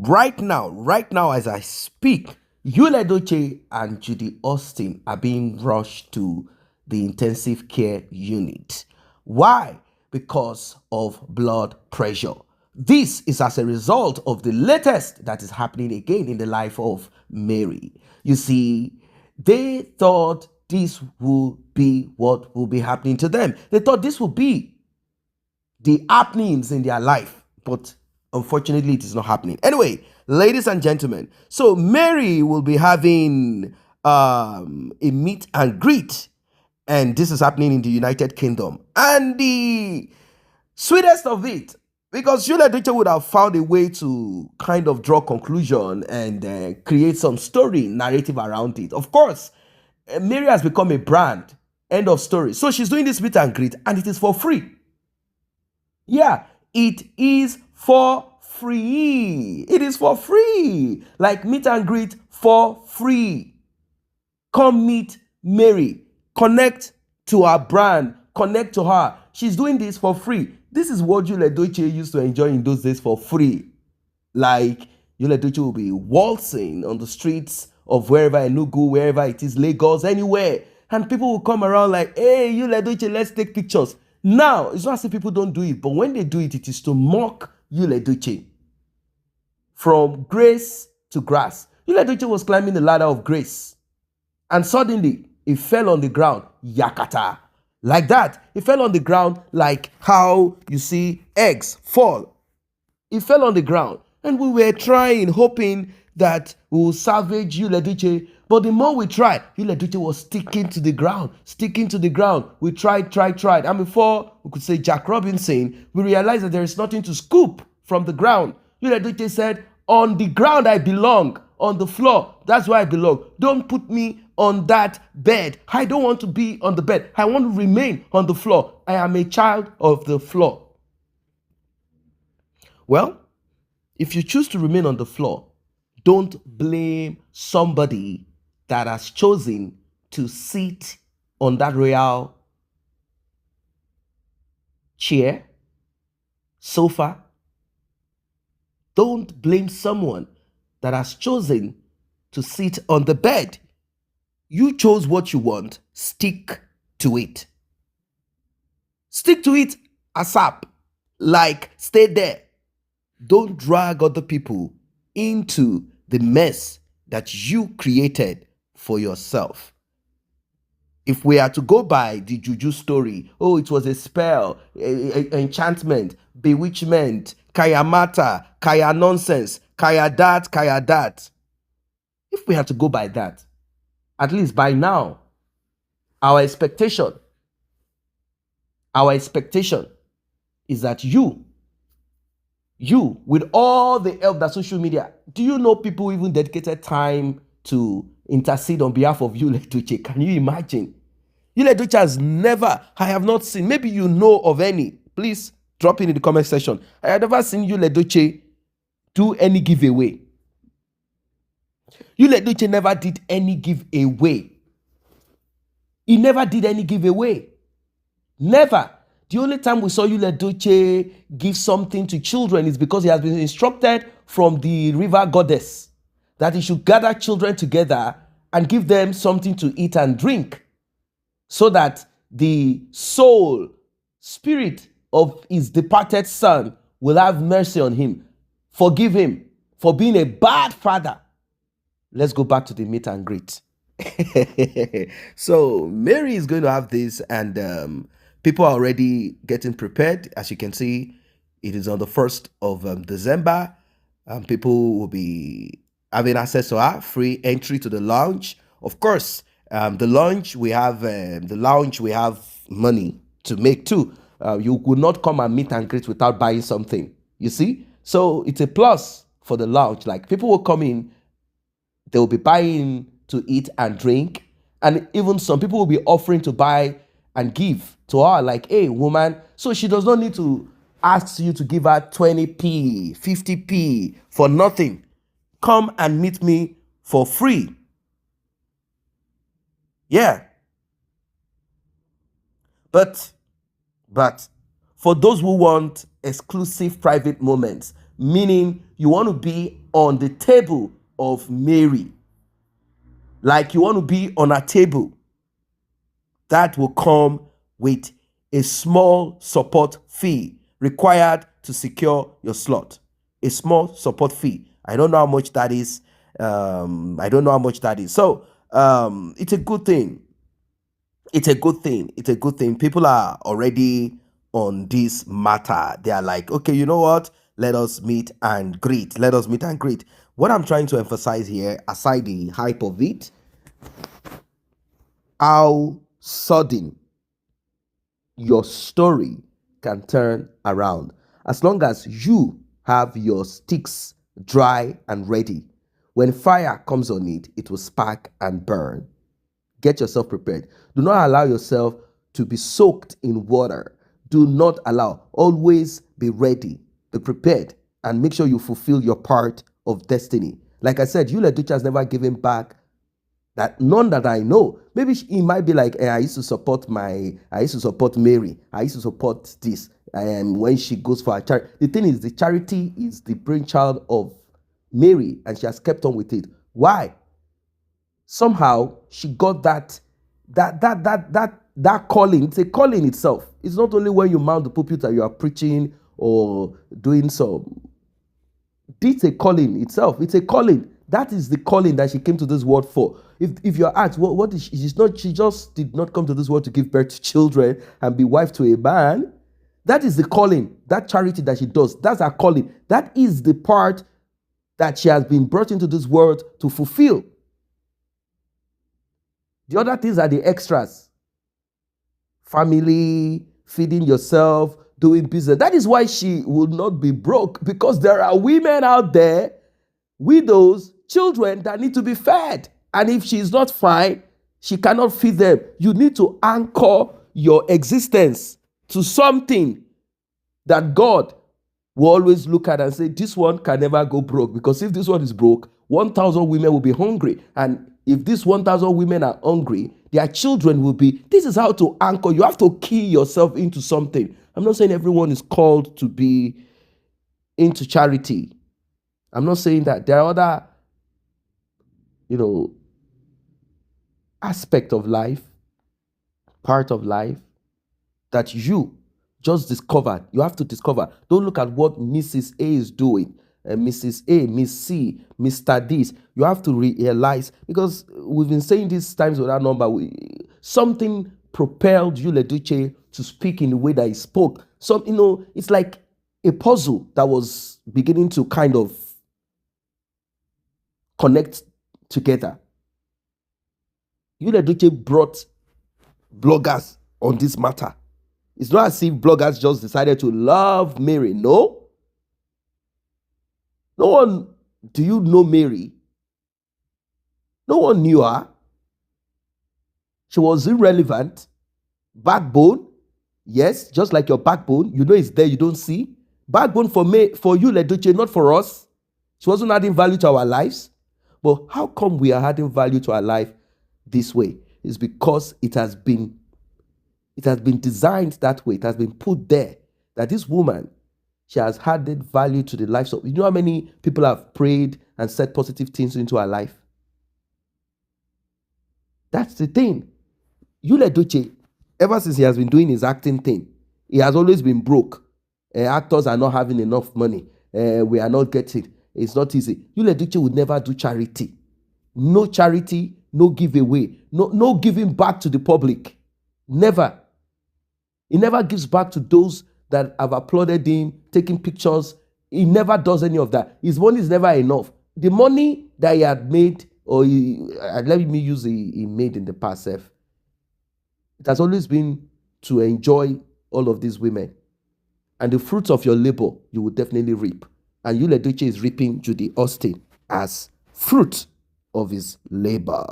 right now as I speak, Yul Edochie and Judy Austin are being rushed to the intensive care unit. Why? Because of blood pressure. This is as a result of the latest that is happening again in the life of Mary. You see, they thought this will be what will be happening to them. They thought this will be the happenings in their life, but unfortunately it is not happening. Anyway, ladies and gentlemen, so Mary will be having a meet and greet, and this is happening in the United Kingdom. And the sweetest of it, because Yul Edochie would have found a way to kind of draw conclusion and create some story narrative around it. Of course, Mary has become a brand. End of story. So she's doing this meet and greet, and it is for free. Yeah, it is for free. It is for free. Like meet and greet for free. Come meet Mary. Connect to her brand. Connect to her. She's doing this for free. This is what Yul Edochie used to enjoy in those days for free. Like Yul Edochie will be waltzing on the streets of wherever, Enugu, wherever it is, Lagos, anywhere. And people will come around like, hey, Yul Edochie, let's take pictures. Now, it's not as if people don't do it, but when they do it, it is to mock Yul Edochie. From grace to grass. Yul Edochie was climbing the ladder of grace. And suddenly, it fell on the ground. Yakata. Like that. It fell on the ground like how you see eggs fall. It fell on the ground. And we were trying, hoping that we will salvage Yul Edochie. But the more we tried, Yul Edochie was sticking to the ground. We tried. And before we could say Jack Robinson, we realized that there is nothing to scoop from the ground. Yul Edochie said, on the ground I belong. On the floor, that's where I belong. Don't put me on that bed. I don't want to be on the bed. I want to remain on the floor. I am a child of the floor. Well, if you choose to remain on the floor, don't blame somebody that has chosen to sit on that royal chair, sofa. Don't blame someone that has chosen to sit on the bed. You chose what you want. Stick to it. Stick to it ASAP. Like, stay there. Don't drag other people into the mess that you created for yourself. If we are to go by the juju story, oh, it was a spell, enchantment, bewitchment, kaya mata, kaya nonsense, kaya that. If we have to go by that, at least by now, our expectation is that you, with all the help that social media, do you know people even dedicated time to intercede on behalf of Yul Edochie? Can you imagine? Yul Edochie has never, I have not seen, maybe you know of any, please drop it in the comment section. I have never seen Yul Edochie do any giveaway. Yul Edochie never did any giveaway. He never did any giveaway. Never. The only time we saw Yul Edochie give something to children is because he has been instructed from the river goddess that he should gather children together and give them something to eat and drink so that the soul, spirit of his departed son will have mercy on him, forgive him for being a bad father. Let's go back to the meet and greet. So Mary is going to have this, and people are already getting prepared. As you can see, it is on the 1st of December. People will be having access to her, free entry to the lounge. Of course, the lounge we have money to make too. You would not come and meet and greet without buying something. You see, so it's a plus for the lounge. Like, people will come in, they will be buying to eat and drink, and even some people will be offering to buy and give to her, like, hey, woman. So she does not need to ask you to give her 20p, 50p for nothing. Come and meet me for free. Yeah. But for those who want exclusive private moments, meaning you want to be on the table of Mary. Like you want to be on a table. That will come with a small support fee required to secure your slot. A small support fee. I don't know how much that is. I don't know how much that is. So it's a good thing. It's a good thing. It's a good thing. People are already on this matter. They are like, okay, you know what? Let us meet and greet. Let us meet and greet. What I'm trying to emphasize here, aside the hype of it, how sudden your story can turn around. As long as you have your sticks dry and ready, when fire comes on it, it will spark and burn. Get yourself prepared. Do not allow yourself to be soaked in water. Do not allow. Always be ready, be prepared, and make sure you fulfill your part of destiny. Like I said, Yul and Edochie has never given back. That none that I know. Maybe he might be like, I used to support Mary. I used to support this. When she goes for a charity. The thing is, the charity is the brainchild of Mary, and she has kept on with it. Why? Somehow she got that calling. It's a calling itself. It's not only when you mount the pulpit that you are preaching or doing some. It's a calling itself. It's a calling. That is the calling that she came to this world for. If you're asked, what is she just did not come to this world to give birth to children and be wife to a man. That is the calling. That charity that she does, that's her calling. That is the part that she has been brought into this world to fulfill. The other things are the extras. Family, feeding yourself, doing business. That is why she will not be broke, because there are women out there, widows, children that need to be fed. And if she's not fine, she cannot feed them. You need to anchor your existence to something that God will always look at and say, this one can never go broke. Because if this one is broke, 1,000 women will be hungry. And if these 1,000 women are hungry, their children will be. This is how to anchor. You have to key yourself into something. I'm not saying everyone is called to be into charity. I'm not saying that. There are other, aspect of life, part of life, that you just discovered. You have to discover. Don't look at what Mrs. A is doing. Mrs. A, Miss C, Mr. This. You have to realize, because we've been saying this times without number, something propelled Yul and Edochie to speak in the way that he spoke. It's like a puzzle that was beginning to kind of connect together. Yul and Edochie brought bloggers on this matter. It's not as if bloggers just decided to love Mary. No. No one, do you know Mary? No one knew her. She was irrelevant. Backbone, yes, just like your backbone. You know it's there, you don't see. Backbone for Yul and Edochie, not for us. She wasn't adding value to our lives. But how come we are adding value to our life this way? It's because it has been designed that way. It has been put there that this woman, she has added value to the lives of. You know how many people have prayed and said positive things into her life? That's the thing. Yul and Edochie, ever since he has been doing his acting thing, he has always been broke. Actors are not having enough money. We are not getting. It's not easy. Yul and Edochie would never do charity. No charity, no giveaway, no giving back to the public. Never. He never gives back to those that have applauded him, taking pictures. He never does any of that. His money is never enough. The money that he had made, let me use he made in the past, it has always been to enjoy all of these women. And the fruits of your labor, you will definitely reap. And Yul and Edochie is reaping Judy Austin as fruit of his labor.